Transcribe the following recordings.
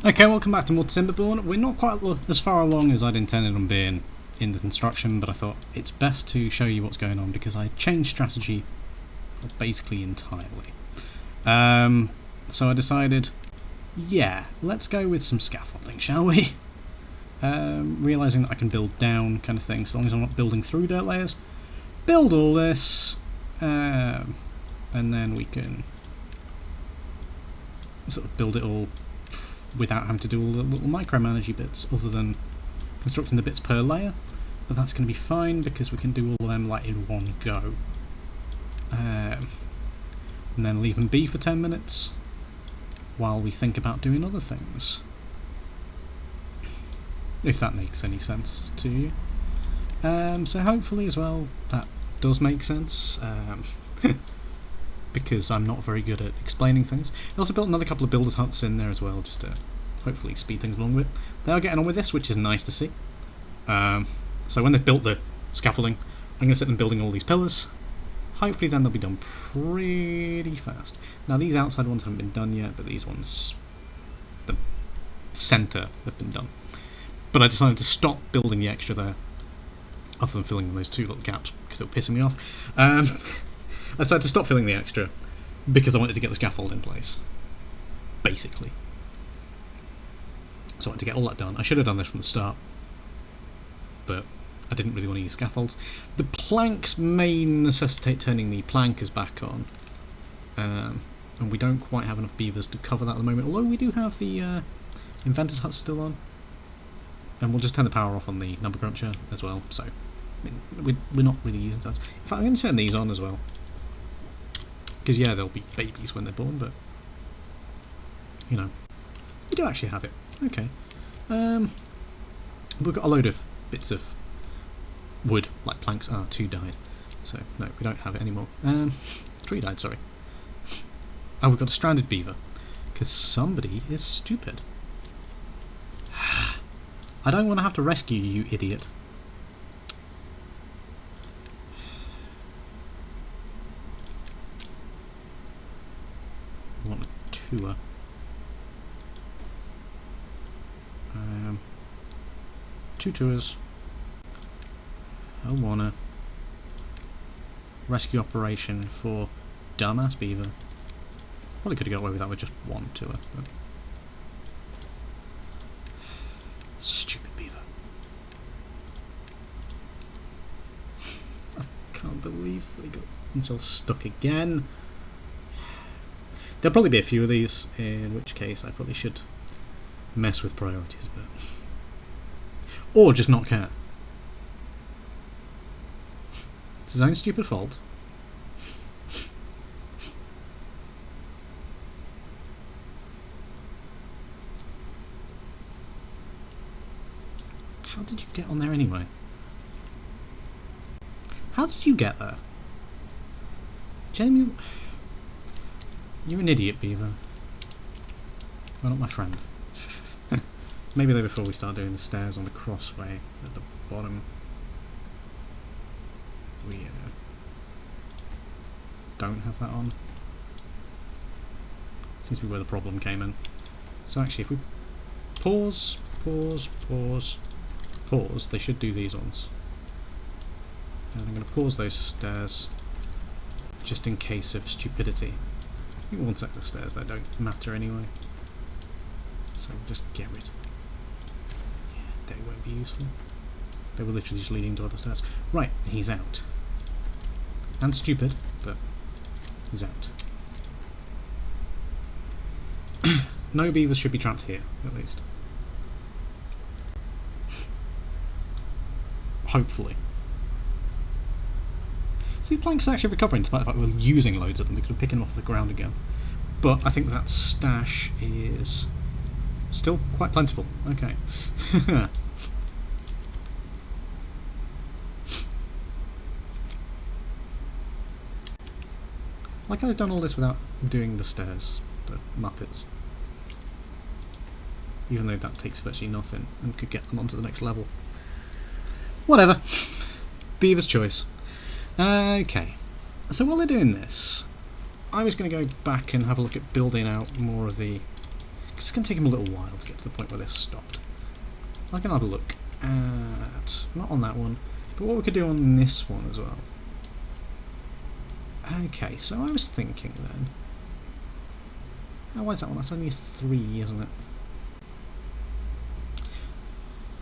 Okay, welcome back to more Timberborn. We're not quite as far along as I'd intended on being in the construction, but I thought it's best to show you what's going on because I changed strategy basically entirely. So I decided, yeah, let's go with some scaffolding, shall we? Realising that I can build down kind of thing, so long as I'm not building through dirt layers. Build all this, and then we can sort of build it all without having to do all the little micromanagey bits other than constructing the bits per layer, but that's going to be fine because we can do all of them like in one go, and then leave them be for 10 minutes while we think about doing other things, if that makes any sense to you. So hopefully as well that does make sense, because I'm not very good at explaining things. I also built another couple of builders' huts in there as well, just to hopefully speed things along a bit. They are getting on with this, which is nice to see. So when they've built the scaffolding, I'm going to set them building all these pillars. Hopefully then they'll be done pretty fast. Now these outside ones haven't been done yet, but these ones, the centre, have been done. But I decided to stop building the extra there, other than filling in those two little gaps, because they were pissing me off. I decided to stop filling the extra because I wanted to get the scaffold in place, basically. So I wanted to get all that done. I should have done this from the start, but I didn't really want to use scaffolds. The planks may necessitate turning the plankers back on, and we don't quite have enough beavers to cover that at the moment, although we do have the inventor's hut still on, and we'll just turn the power off on the number cruncher as well, so we're not really using that. In fact, I'm going to turn these on as well, because yeah, they'll be babies when they're born, but you know, we do actually have it. Okay. We've got a load of bits of wood, like planks. Ah, 2 died. So, no, we don't have it anymore. 3 died, sorry. Oh, we've got a stranded beaver. Because somebody is stupid. I don't want to have to rescue you, you idiot. I want a tour. 2 tours. I wanna rescue operation for dumbass beaver. Probably could have got away with that with just 1 tour, but stupid beaver. I can't believe they got themselves stuck again. There'll probably be a few of these, in which case I probably should mess with priorities a bit. Or just not care. It's his own stupid fault. How did you get on there anyway? How did you get there? Jamie, you're an idiot, beaver. You're not my friend. Maybe though before we start doing the stairs on the crossway at the bottom, we don't have that on. Seems to be where the problem came in. So actually if we pause, they should do these ones. And I'm going to pause those stairs just in case of stupidity. I think 1 sec, the stairs there don't matter anyway. So we'll just get rid. They won't be useful. They were literally just leading to other stairs. Right, he's out. And stupid, but he's out. No beavers should be trapped here, at least. Hopefully. See, the planks are actually recovering despite the fact we're using loads of them. We could have picked them off the ground again. But I think that stash is still quite plentiful. Okay. Like how they've done all this without doing the stairs, the Muppets. Even though that takes virtually nothing and could get them onto the next level. Whatever. Beaver's choice. Okay. So while they're doing this, I was going to go back and have a look at building out more of the It's going to take him a little while to get to the point where this stopped. I can have a look at, not on that one, but what we could do on this one as well. Okay, so I was thinking then. Oh, why is that one? That's only a 3, isn't it?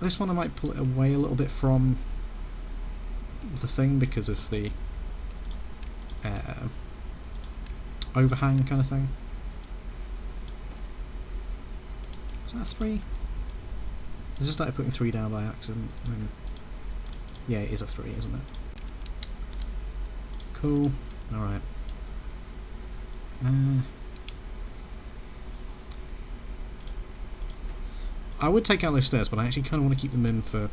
This one I might pull it away a little bit from the thing because of the overhang kind of thing. Is that a 3? I just started putting 3 down by accident. Yeah, it is a 3, isn't it? Cool. Alright. I would take out those stairs, but I actually kind of want to keep them in for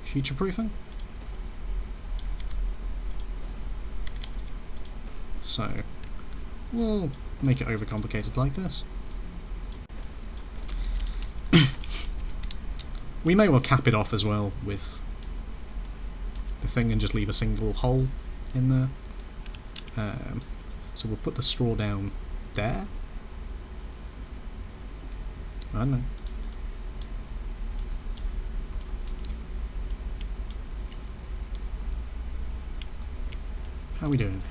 future-proofing. So, we'll make it overcomplicated like this. We may well cap it off as well with the thing and just leave a single hole in there. So we'll put the straw down there. I don't know. How are we doing?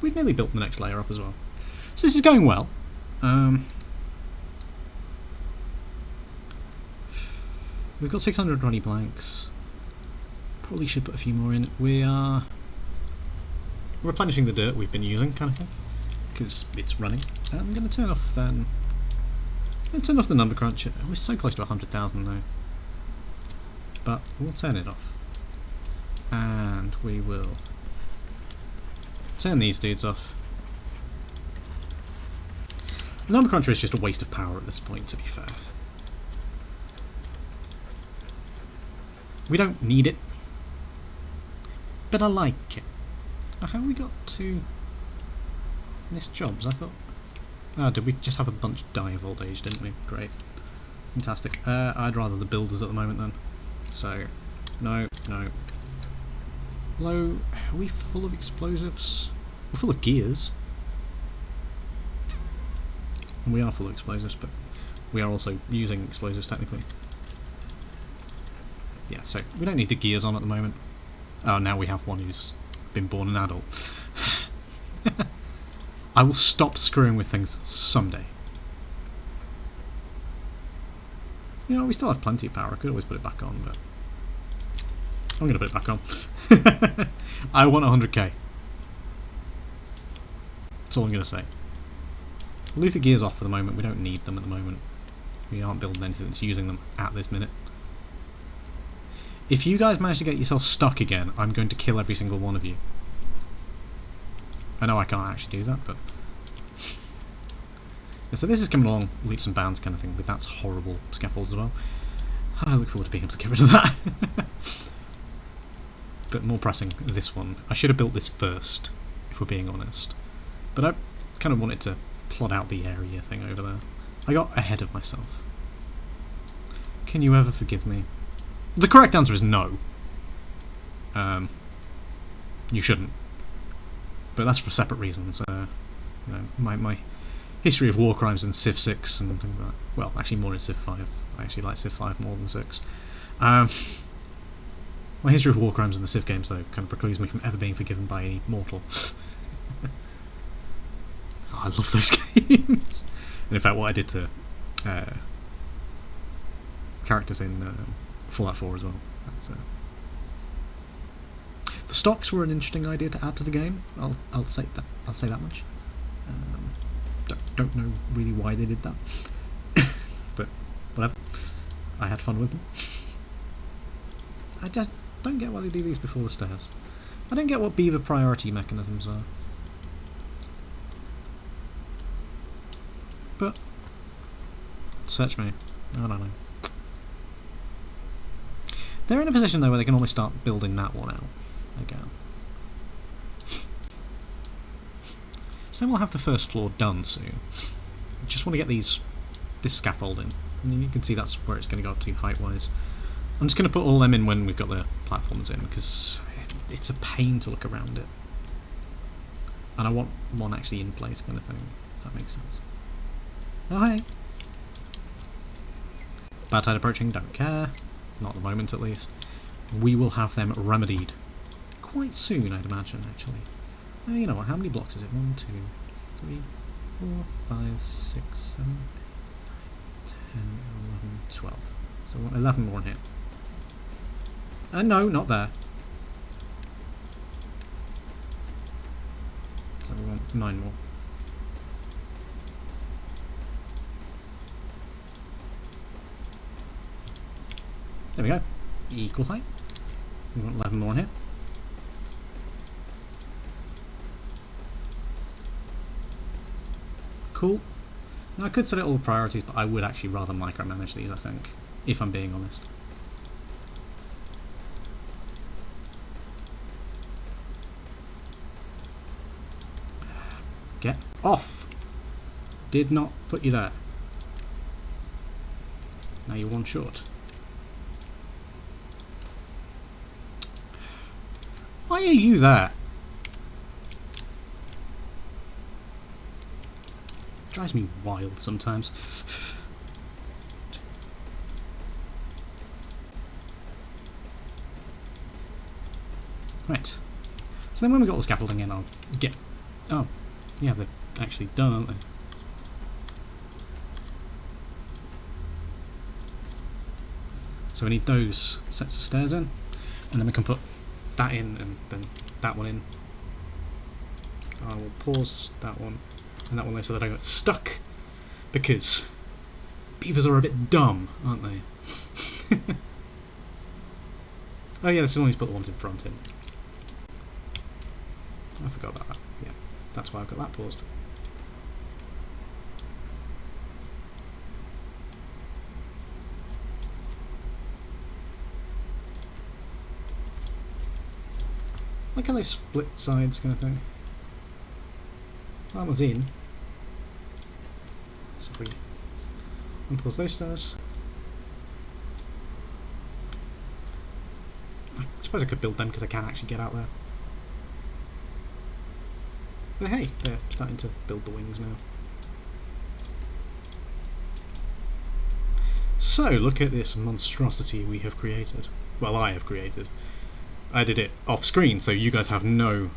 We've nearly built the next layer up as well. So this is going well. We've got 620 blanks. Probably should put a few more in. We are replenishing the dirt we've been using, kind of thing, because it's running. I'm going to turn off then. Let's turn off the number crunch. We're so close to 100,000 now, but we'll turn it off, and we will turn these dudes off. The number cruncher is just a waste of power at this point, to be fair. We don't need it, but I like it. Oh, how we got to missed jobs? I thought. Oh, did we just have a bunch die of old age, didn't we? Great. Fantastic. I'd rather the builders at the moment then. So, no. Low, are we full of explosives? We're full of gears. And we are full of explosives, but we are also using explosives technically. Yeah, so we don't need the gears on at the moment. Oh, now we have one who's been born an adult. I will stop screwing with things someday. You know, we still have plenty of power. I could always put it back on, but I'm going to put it back on. I want 100k. That's all I'm going to say. We'll leave the gears off for the moment. We don't need them at the moment. We aren't building anything that's using them at this minute. If you guys manage to get yourself stuck again, I'm going to kill every single one of you. I know I can't actually do that, but... Yeah, so this is coming along leaps and bounds kind of thing with that horrible scaffolds as well. I look forward to being able to get rid of that. But more pressing, this one. I should have built this first, if we're being honest. But I kind of wanted to plot out the area thing over there. I got ahead of myself. Can you ever forgive me? The correct answer is no. You shouldn't. But that's for separate reasons. You know, my history of war crimes in Civ 6 and things like that. Well, actually more in Civ 5. I actually like Civ 5 more than 6. My history of war crimes in the Civ games, though, kind of precludes me from ever being forgiven by any mortal. Oh, I love those games. And in fact, what I did to characters in Fallout 4 as well. That's, the stocks were an interesting idea to add to the game. I'll say that. I'll say that much. Don't know really why they did that, but whatever. I had fun with them. I just don't get why they do these before the stairs. I don't get what beaver priority mechanisms are. But search me. I don't know. They're in a position though where they can almost start building that one out again. So then we'll have the first floor done soon. Just want to get this scaffolding. And you can see that's where it's going to go up to height-wise. I'm just going to put all them in when we've got the platforms in, because it's a pain to look around it. And I want one actually in place kind of thing, if that makes sense. Oh, hey! Bad tide approaching, don't care. Not at the moment, at least. We will have them remedied quite soon, I'd imagine, actually. You know what, how many blocks is it? 1, 2, 3, 4, 5, 6, 7, 8, 9, 10, 11, 12. So 11 more in here. No, not there. So we want 9 more. There we go. Equal height. We want 11 more in here. Cool. Now I could set it all priorities, but I would actually rather micromanage these, I think, if I'm being honest. Get off! Did not put you there. Now you're one short. Why are you there? Drives me wild sometimes. Right. So then when we got the scaffolding in, I'll get... Oh, yeah, they're actually done, aren't they? So we need those sets of stairs in, and then we can put that in, and then that one in. I will pause that one and that one there so that I don't get stuck, because beavers are a bit dumb, aren't they? Oh yeah, this is only put the ones in front in. I forgot about that. Yeah, that's why I've got that paused. Like how they split sides kind of thing. That one's in. So if we unpause those stairs. I suppose I could build them because I can actually get out there. But hey, they're starting to build the wings now. So, look at this monstrosity we have created. Well, I have created. I did it off screen, so you guys have no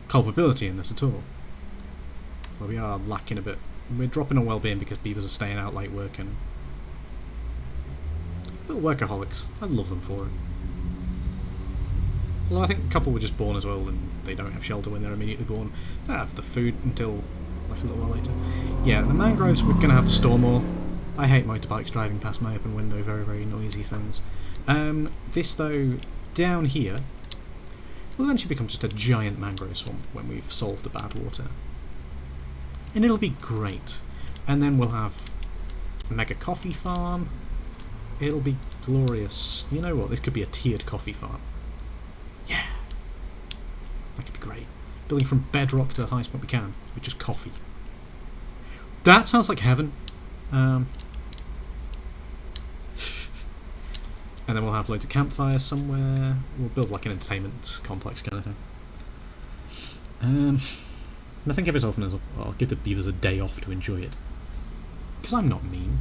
culpability in this at all. Well, we are lacking a bit. We're dropping on well-being because beavers are staying out late working. Little workaholics. I love them for it. Well, I think a couple were just born as well, and they don't have shelter when they're immediately born. They don't have the food until like a little while later. Yeah, the mangroves we're going to have to store more. I hate motorbikes driving past my open window, very, very noisy things. This, though, down here, will eventually become just a giant mangrove swamp when we've solved the bad water. And it'll be great. And then we'll have a mega coffee farm. It'll be glorious. You know what, this could be a tiered coffee farm. Yeah! That could be great. Building from bedrock to the highest point we can, with just coffee. That sounds like heaven. And then we'll have loads of campfires somewhere. We'll build like an entertainment complex kind of thing. And I think every so often I'll give the beavers a day off to enjoy it. Because I'm not mean.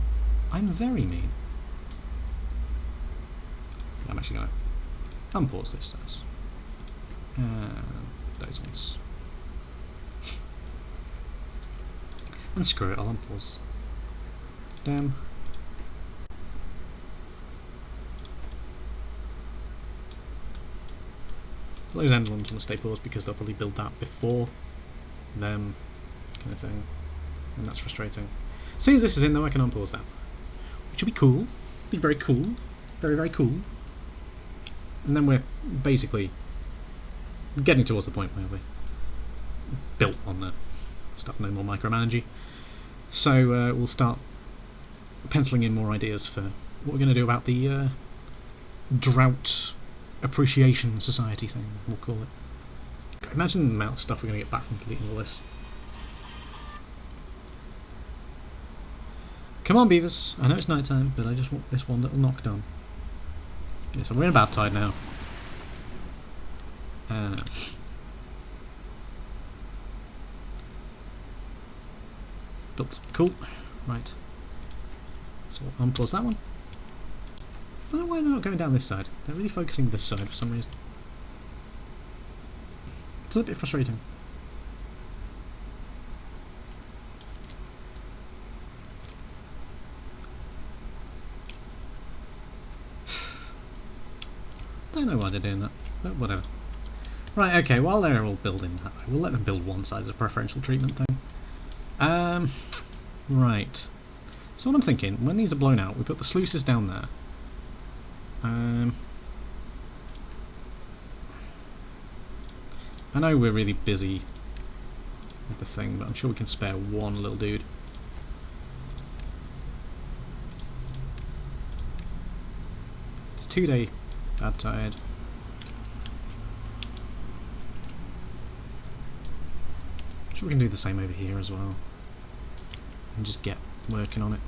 I'm very mean. I'm actually going to unpause those stairs. And those ones. And screw it, I'll unpause. Damn. Those end ones will stay paused because they'll probably build that before them, kind of thing, and that's frustrating. As soon as this is in though, I can unpause that, which will be cool. Be very cool, very, very cool. And then we're basically getting towards the point where we're built on the stuff, no more micromanaging. So we'll start penciling in more ideas for what we're going to do about the drought appreciation society thing, we'll call it. God, imagine the amount of stuff we're going to get back from completing all this. Come on, beavers. I know it's night time, but I just want this one little knock done. Yeah, so we're in a bad tide now. Built. Cool. Right. So we'll unpause that one. I don't know why they're not going down this side. They're really focusing this side for some reason. It's a bit frustrating. Don't know why they're doing that, but whatever. Right, okay, while they're all building that, we'll let them build one side as a preferential treatment thing. Right. So what I'm thinking, when these are blown out, we put the sluices down there. I know we're really busy with the thing, but I'm sure we can spare one little dude. It's a 2-day bad tide. Sure we can do the same over here as well. And just get working on it.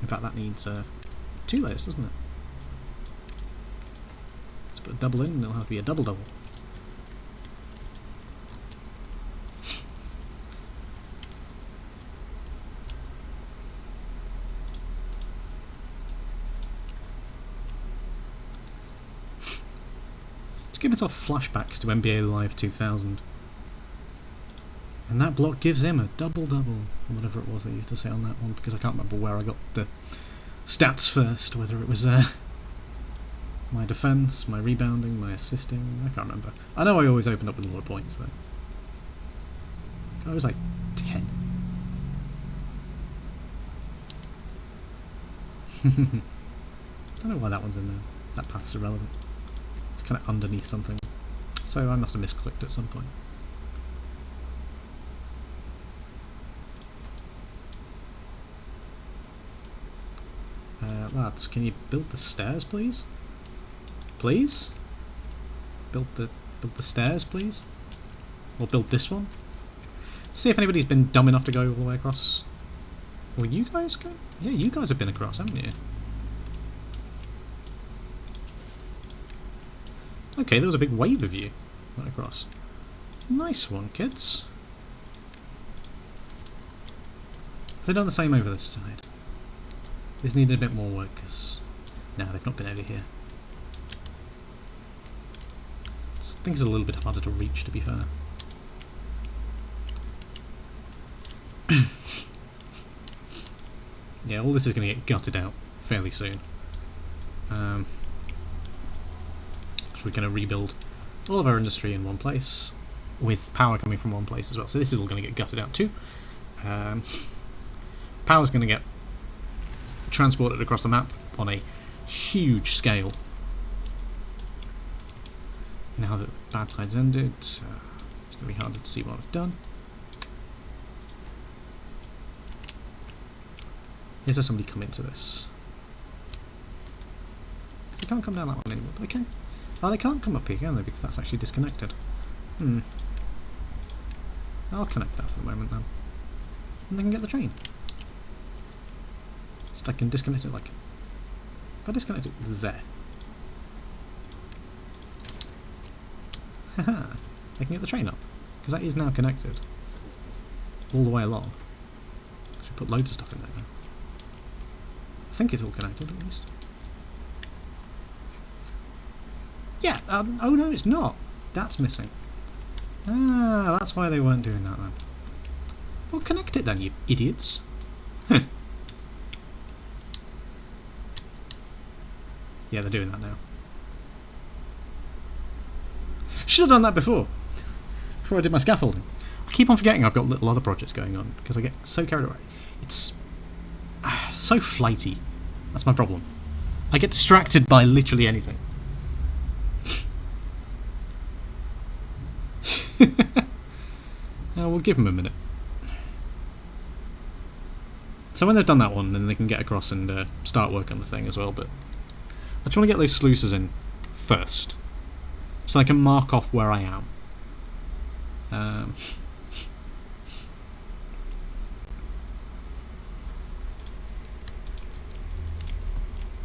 In fact, that needs 2 layers, doesn't it? Let's put a double in and it'll have to be a double-double. Just give myself flashbacks to NBA Live 2000. And that block gives him a double-double, or whatever it was they used to say on that one, because I can't remember where I got the stats first, whether it was my defence, my rebounding, my assisting, I can't remember. I know I always opened up with a lot of points though. I was like 10. Don't know why that one's in there. That path's irrelevant. It's kind of underneath something. So I must have misclicked at some point. Lads, can you build the stairs, please? Please? Build the stairs, please? Or build this one? See if anybody's been dumb enough to go all the way across. Well, you guys go? Yeah, you guys have been across, haven't you? Okay, there was a big wave of you right across. Nice one, kids. Have they done the same over this side? This needed a bit more work, because... No, they've not been over here. I think it's a little bit harder to reach, to be fair. Yeah, all this is going to get gutted out fairly soon. So we're going to rebuild all of our industry in one place, with power coming from one place as well. So this is all going to get gutted out too. Power's going to get transported across the map on a huge scale. Now that bad tide's ended, it's going to be harder to see what I've done. Is there somebody come into this? They can't come down that one anymore, but they can. Oh, they can't come up here, can they? Because that's actually disconnected. I'll connect that for the moment then. And they can get the train. So I can disconnect it like... If I disconnect it there. Haha! They can get the train up. Because that is now connected. All the way along. I should put loads of stuff in there now. I think it's all connected at least. Yeah, oh no it's not. That's missing. Ah, that's why they weren't doing that then. Well, connect it then, you idiots. Yeah, they're doing that now. Should have done that before I did my scaffolding. I keep on forgetting I've got little other projects going on because I get so carried away. It's so flighty. That's my problem. I get distracted by literally anything. We'll give them a minute. So when they've done that one, then they can get across and start work on the thing as well. But I just want to get those sluices in first, so I can mark off where I am.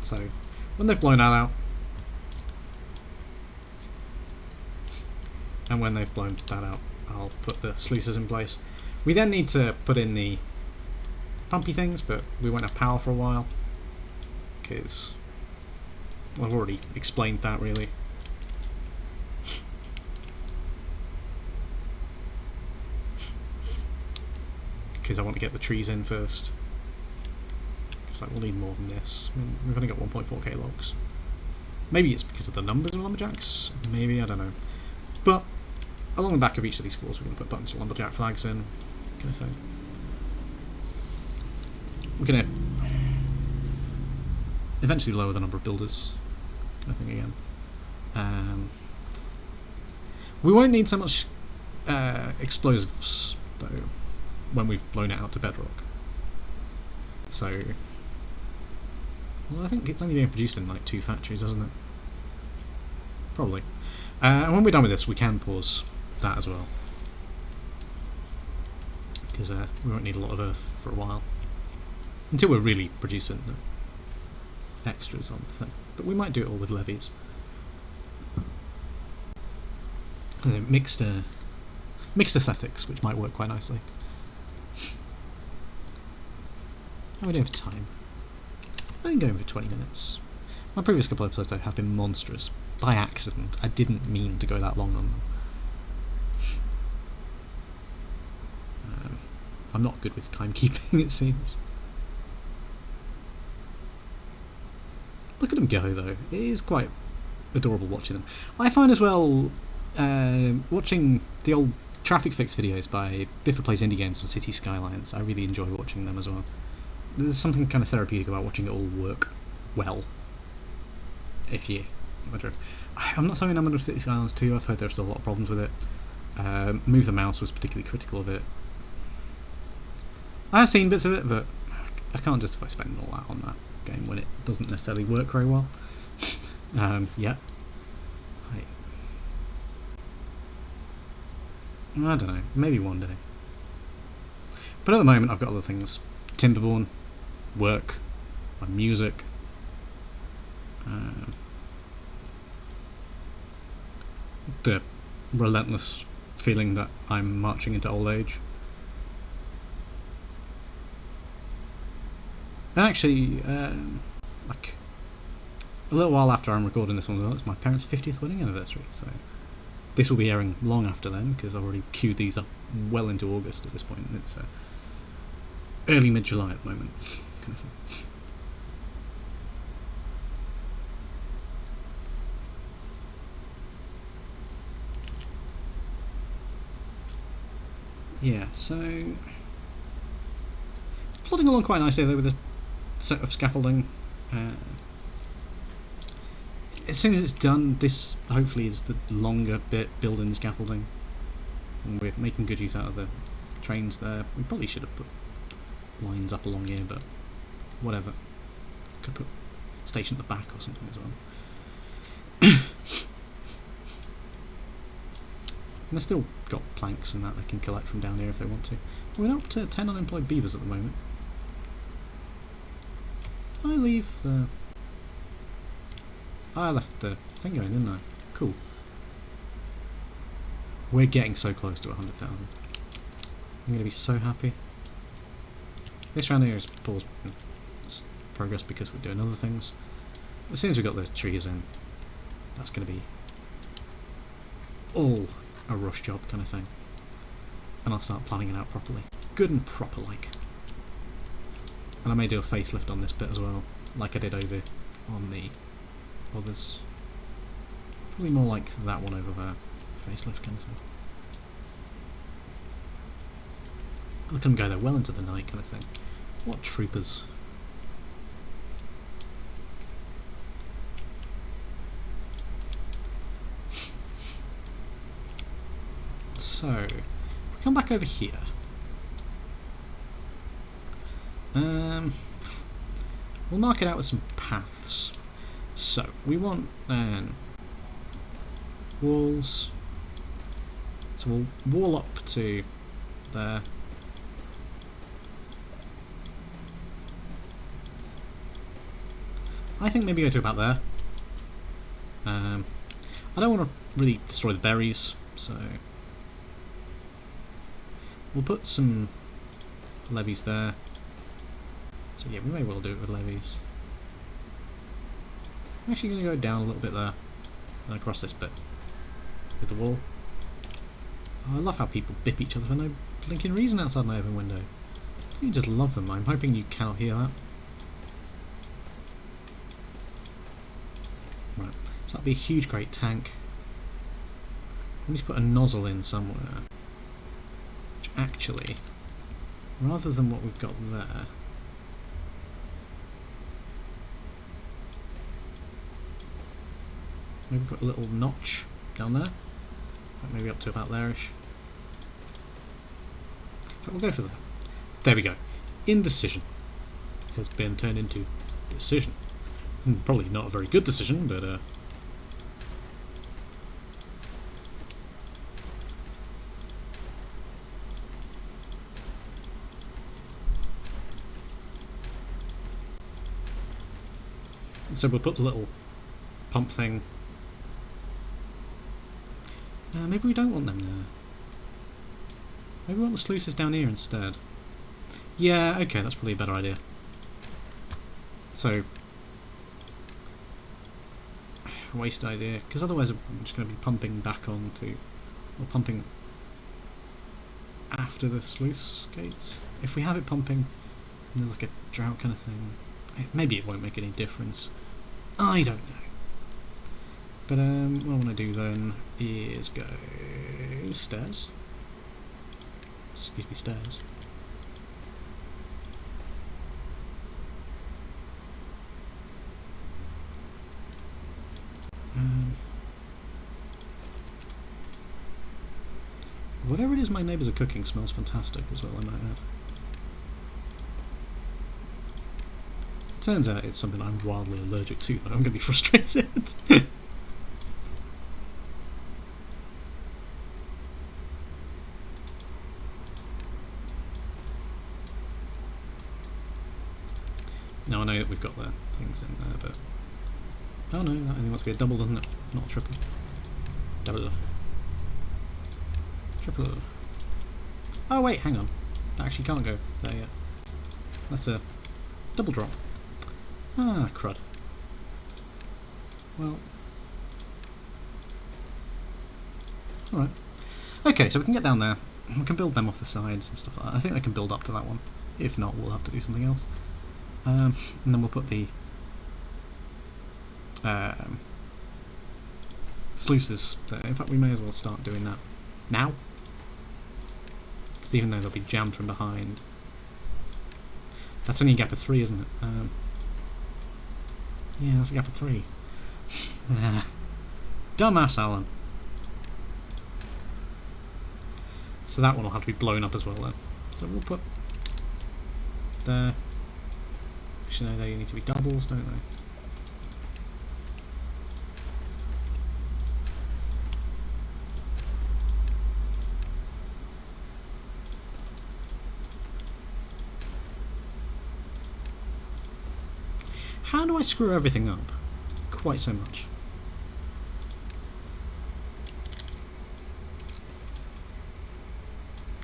So when they've blown that out, and when they've blown that out, I'll put the sluices in place. We then need to put in the pumpy things, but we won't have power for a while because I've already explained that really. Because I want to get the trees in first. It's like we'll need more than this. I mean, we've only got 1.4k logs. Maybe it's because of the numbers of lumberjacks. Maybe, I don't know. But along the back of each of these floors, we're going to put a bunch of lumberjack flags in, kind of thing. We're going to eventually lower the number of builders, kind of thing again. We won't need so much explosives though when we've blown it out to bedrock. So, well, I think it's only being produced in like 2 factories, isn't it? Probably. And when we're done with this, we can pause that as well, because we won't need a lot of earth for a while until we're really producing the extras on the thing. But we might do it all with levies. Mixed aesthetics, which might work quite nicely. How are we doing for time? I think going for 20 minutes. My previous couple of episodes have been monstrous. By accident. I didn't mean to go that long on them. I'm not good with timekeeping, it seems. Look at them go, though. It is quite adorable watching them. I find as well, watching the old traffic fix videos by Biffa Plays Indie Games and City Skylines, I really enjoy watching them as well. There's something kind of therapeutic about watching it all work well. I'm not saying I'm under City Skylines 2, I've heard there's still a lot of problems with it. Move the Mouse was particularly critical of it. I have seen bits of it, but I can't justify spending all that on that game when it doesn't necessarily work very well. Yeah. I don't know, maybe one day. But at the moment I've got other things. Timberborn, work, my music, the relentless feeling that I'm marching into old age. And actually, like a little while after I'm recording this one, it's my parents' 50th wedding anniversary, so this will be airing long after then, because I've already queued these up well into August at this point. It's early mid-July at the moment, kind of thing. Yeah, so plodding along quite nicely there with a set of scaffolding. As soon as it's done, this hopefully is the longer bit, building scaffolding. And we're making good use out of the trains there. We probably should have put lines up along here, but whatever. Could put a station at the back or something as well. And they've still got planks and that they can collect from down here if they want to. We're up to 10 unemployed beavers at the moment. Did I leave the... I left the thing going, didn't I? Cool. We're getting so close to 100,000. I'm going to be so happy. This round here is paused progress because we're doing other things. As soon as we've got the trees in, that's going to be all a rush job kind of thing. And I'll start planning it out properly. Good and proper like. And I may do a facelift on this bit as well, like I did over on the others. Probably more like that one over there. Facelift kind of thing. Look at them go there well into the night kind of thing. What troopers. So, if we come back over here. We'll mark it out with some paths. So, we want walls. So we'll wall up to there. I think maybe go to about there. I don't want to really destroy the berries, so we'll put some levees there. So yeah, we may well do it with levies. I'm actually going to go down a little bit there, and across this bit, with the wall. Oh, I love how people bip each other for no blinking reason outside my open window. You just love them. I'm hoping you cannot hear that. Right, so that'll be a huge great tank. We need to put a nozzle in somewhere. Which actually, rather than what we've got there, maybe put a little notch down there. Maybe up to about there-ish. But we'll go for that. There we go. Indecision has been turned into decision. Probably not a very good decision, but so we'll put the little pump thing. Maybe we don't want them there. Maybe we want the sluices down here instead. Yeah, okay, that's probably a better idea. So, waste idea, because otherwise I'm just going to be pumping back onto, or pumping after the sluice gates. If we have it pumping, and there's like a drought kind of thing, maybe it won't make any difference. I don't know. But what I want to do then is go stairs. Excuse me, stairs. Whatever it is my neighbours are cooking smells fantastic as well, I might add. Turns out it's something I'm wildly allergic to, but I'm going to be frustrated. Now I know that we've got the things in there, but... Oh no, that only wants to be a double, doesn't it? Not a triple. Double. Triple. Oh wait, hang on. That actually can't go there yet. That's a double drop. Ah, crud. Well. Alright. Okay, so we can get down there. We can build them off the sides and stuff like that. I think they can build up to that one. If not, we'll have to do something else. And then we'll put the sluices there. In fact, we may as well start doing that now. Because even though they'll be jammed from behind, that's only a gap of 3, isn't it? Yeah, that's a gap of 3. Dumbass Alan. So that one will have to be blown up as well then. So we'll put there. Actually, no, they need to be doubles, don't they? How do I screw everything up? Quite so much.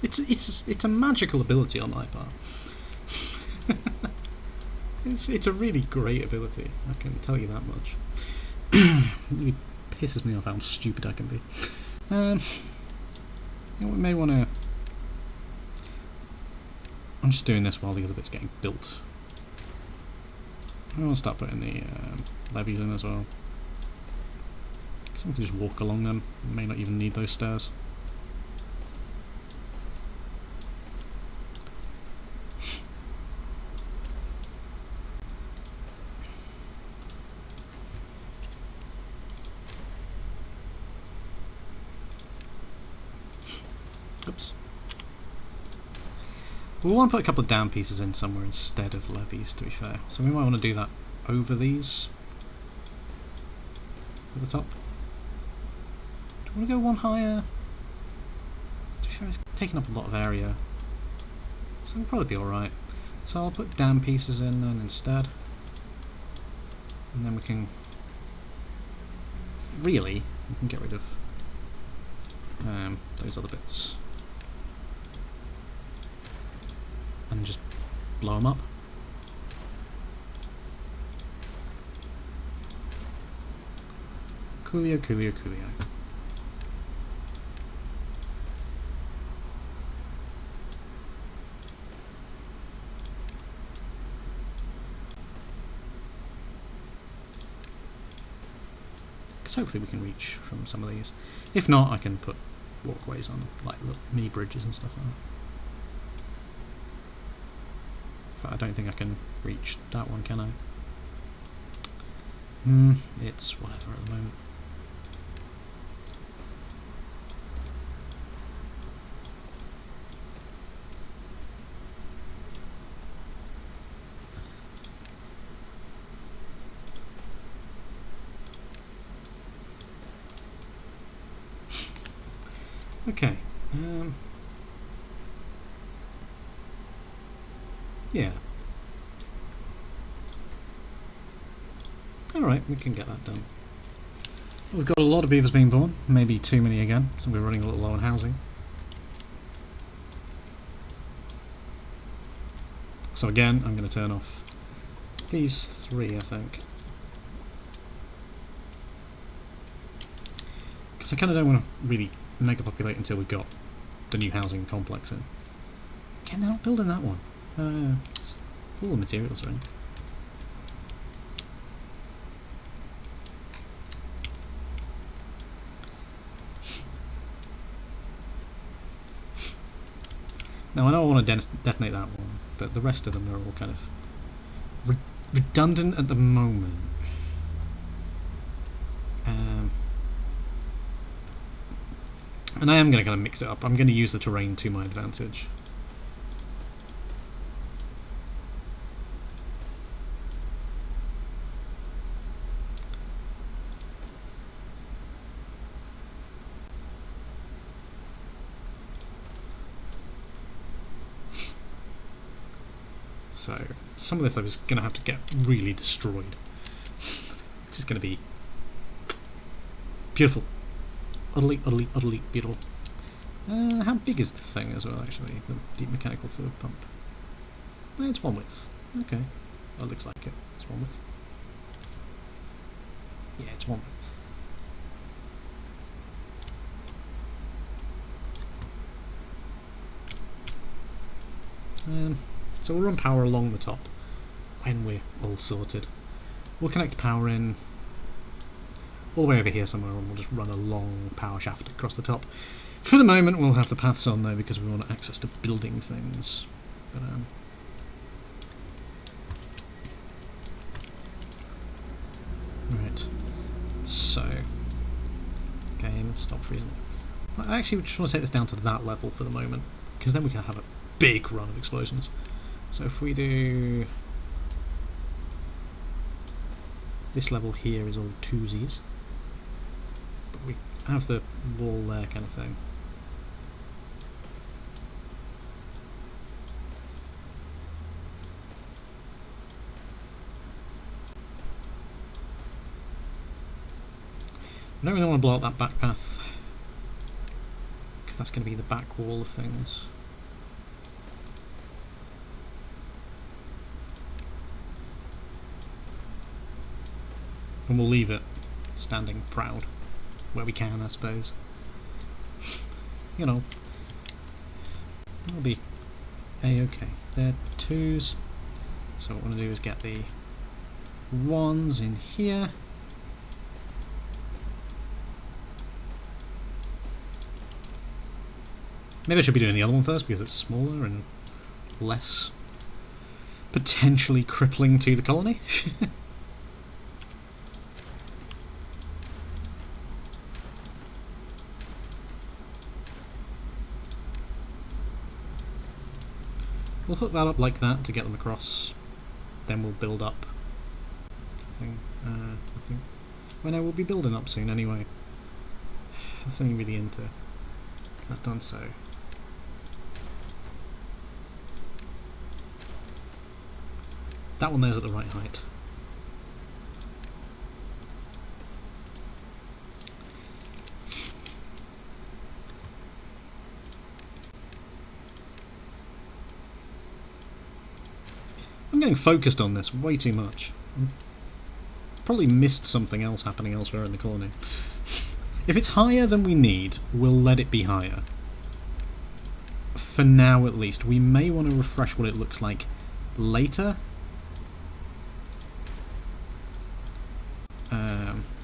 It's a magical ability on my part. It's a really great ability, I can tell you that much. It really pisses me off how stupid I can be. You know, we may want to... I'm just doing this while the other bit's getting built. I want to start putting the levees in as well. Because I can just walk along them. May not even need those stairs. Oops. We want to put a couple of down pieces in somewhere instead of levees, to be fair. So we might want to do that over these. At the top. Do you want to go one higher? To be fair, it's taking up a lot of area. So we'll probably be alright. So I'll put down pieces in then instead. And then we can... Really, we can get rid of those other bits. And just blow them up. Coolio, coolio, coolio. Because hopefully we can reach from some of these. If not, I can put walkways on, like little mini bridges and stuff like that. But I don't think I can reach that one, can I? It's whatever at the moment. Okay. Yeah. Alright, we can get that done. We've got a lot of beavers being born, maybe too many again, so we're running a little low on housing. So again, I'm going to turn off these three, I think. Because I kind of don't want to really mega populate until we've got the new housing complex in. Again, they're not building that one. It's all the materials are in. Now I know I want to detonate that one, but the rest of them are all kind of redundant at the moment. And I am going to kind of mix it up. I'm going to use the terrain to my advantage. So some of this I was going to have to get really destroyed, which is going to be beautiful. Utterly, utterly, utterly beautiful. How big is the thing as well, actually? The deep mechanical fluid pump. It's one width. Okay. Well, it looks like it. It's one width. Yeah, it's one width. So we'll run power along the top when we're all sorted. We'll connect power in all the way over here somewhere, and we'll just run a long power shaft across the top. For the moment we'll have the paths on though, because we want access to building things. But right. So game, stop freezing. I actually just want to take this down to that level for the moment, because then we can have a big run of explosions. So if we do this level here is all twosies. We have the wall there kind of thing. I don't really want to blow up that back path, because that's going to be the back wall of things. And we'll leave it standing proud where we can, I suppose. You know, it'll be a-okay. They're twos, so what I want to do is get the ones in here. Maybe I should be doing the other one first because it's smaller and less potentially crippling to the colony. We'll hook that up like that to get them across. Then we'll build up. I think. Well, no, we'll be building up soon anyway. That's only really into. I've done so. That one there's at the right height. I'm getting focused on this way too much. probably missed something else happening elsewhere in the colony. If it's higher than we need, we'll let it be higher. For now, at least. We may want to refresh what it looks like later.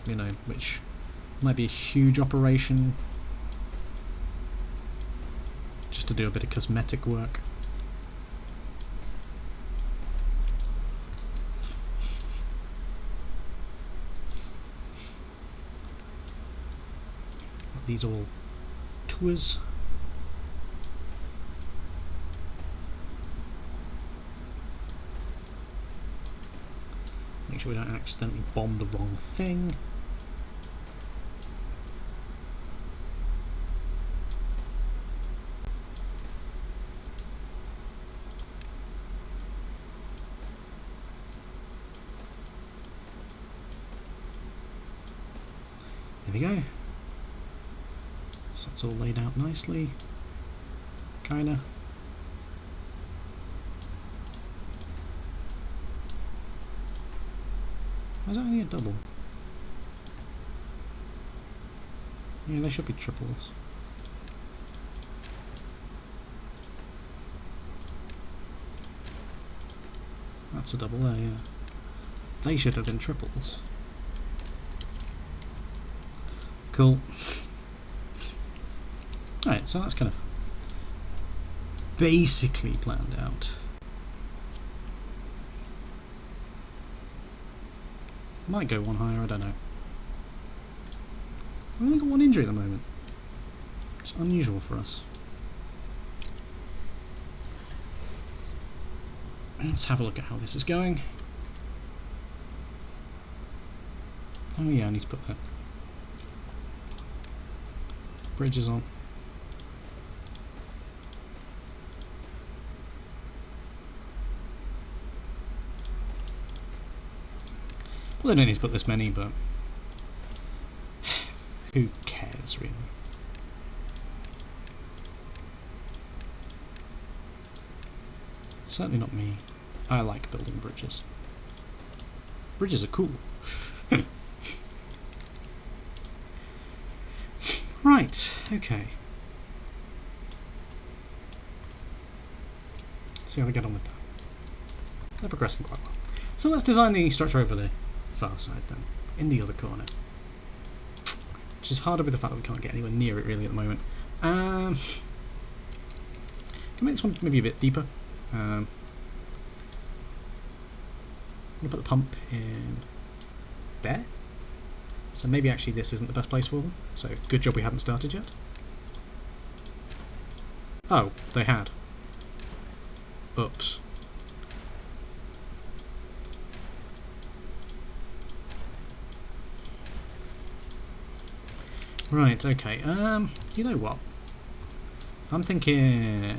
You know, which might be a huge operation. Just to do a bit of cosmetic work. These all tours. Make sure we don't accidentally bomb the wrong thing. There we go. So that's all laid out nicely. Kinda. Why is that only a double? Yeah, they should be triples. That's a double there, yeah. They should have been triples. Cool. Alright, so that's kind of basically planned out. Might go one higher, I don't know. I've only got one injury at the moment. It's unusual for us. Let's have a look at how this is going. Oh yeah, I need to put that bridges on. Well, I don't need to put this many, but who cares, really? Certainly not me. I like building bridges. Bridges are cool. Right, okay. See how they get on with that. They're progressing quite well. So let's design the structure over the far side then, in the other corner. Which is harder with the fact that we can't get anywhere near it really at the moment. Can make this one maybe a bit deeper. I'm going to put the pump in there. So maybe actually this isn't the best place for them. So good job we haven't started yet. Oh, they had. Oops. Right, okay. You know what? I'm thinking...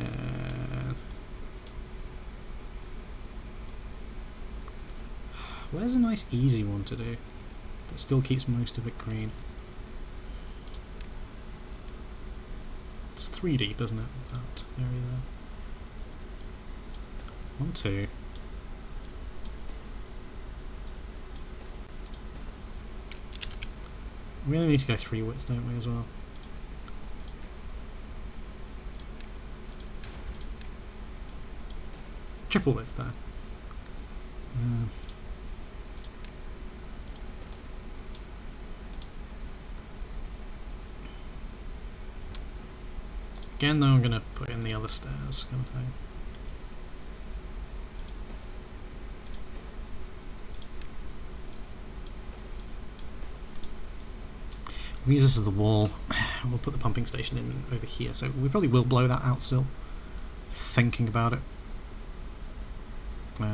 Where's a nice easy one to do? That still keeps most of it green. It's 3 deep, isn't it? That area there. 1, 2. We only need to go 3 widths, don't we, as well? Triple width there. Again, though, I'm going to put in the other stairs, kind of thing. We'll use this as the wall. We'll put the pumping station in over here, so we probably will blow that out still. Thinking about it. So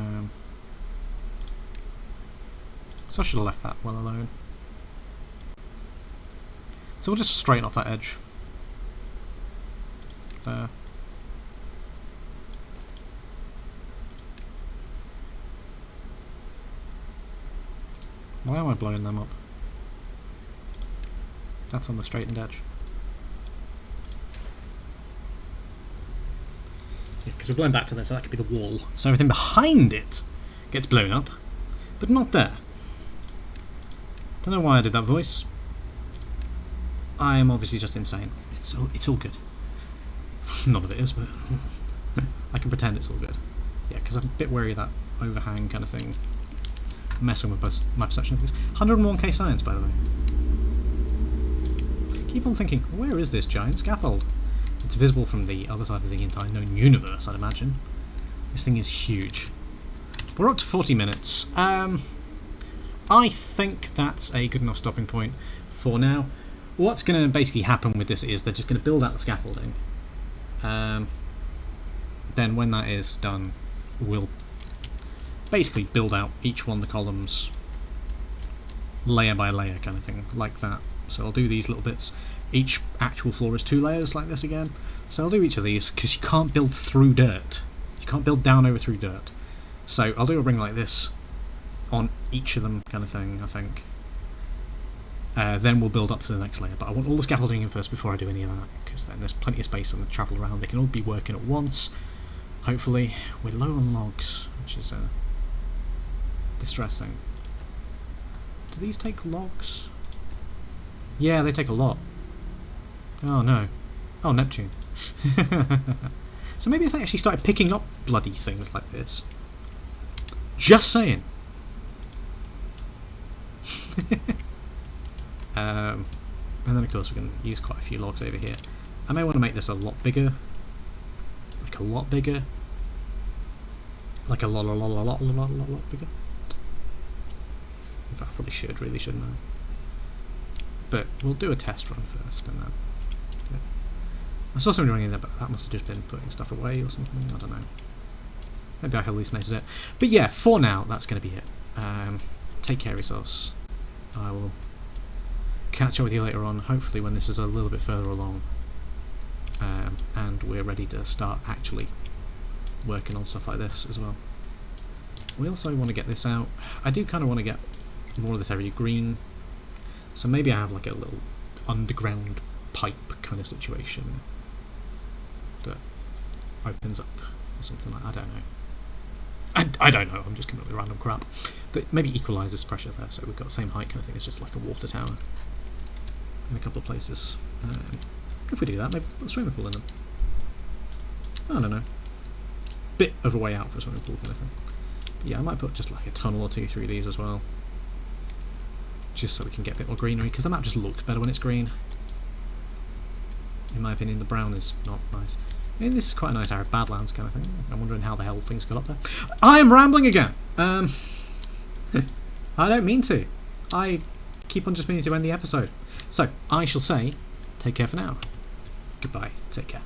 I should have left that well alone. So we'll just straighten off that edge. There. Why am I blowing them up? That's on the straightened edge. Yeah, because we're blowing back to there, so that could be the wall. So everything behind it gets blown up, but not there. Don't know why I did that voice. I am obviously just insane. It's all good. None of it is, but I can pretend it's all good. Yeah, because I'm a bit wary of that overhang kind of thing messing with my perception of things. 101k science, by the way. Keep on thinking, where is this giant scaffold? It's visible from the other side of the entire known universe, I'd imagine. This thing is huge. We're up to 40 minutes. I think that's a good enough stopping point for now. What's going to basically happen with this is they're just going to build out the scaffolding. Then when that is done, we'll basically build out each one of the columns layer by layer kind of thing, like that. So I'll do these little bits. Each actual floor is 2 layers like this again. So I'll do each of these, because you can't build through dirt. You can't build down over through dirt. So I'll do a ring like this on each of them kind of thing, I think. Then we'll build up to the next layer. But I want all the scaffolding in first before I do any of that, because then there's plenty of space and travel around. They can all be working at once. Hopefully, we're low on logs, which is distressing. Do these take logs? Yeah, they take a lot. Oh no. Oh, Neptune. So maybe if I actually started picking up bloody things like this. Just saying. And then of course we can use quite a few logs over here. I may want to make this a lot bigger. Like a lot bigger. Like a lot bigger. In fact, I probably really shouldn't I? But we'll do a test run first, and then. Yeah. I saw somebody running there, but that must have just been putting stuff away or something. I don't know. Maybe I hallucinated it. But yeah, for now, that's going to be it. Take care of yourselves. I will catch up with you later on, hopefully when this is a little bit further along, and we're ready to start actually working on stuff like this as well. We also want to get this out. I do kind of want to get more of this area green. So maybe I have like a little underground pipe kind of situation that opens up or something like that. I don't know. I don't know, I'm just coming up with random crap. That maybe equalises pressure there, so we've got the same height kind of thing. It's just like a water tower in a couple of places. If we do that, maybe put a swimming pool in them. I don't know. Bit of a way out for a swimming pool kind of thing. Yeah, I might put just like a tunnel or two through these as well. Just so we can get a bit more greenery, because the map just looks better when it's green. In my opinion, the brown is not nice. I mean, this is quite a nice area of Badlands kind of thing. I'm wondering how the hell things got up there. I am rambling again! I don't mean to. I keep on just meaning to end the episode. So, I shall say, take care for now. Goodbye. Take care.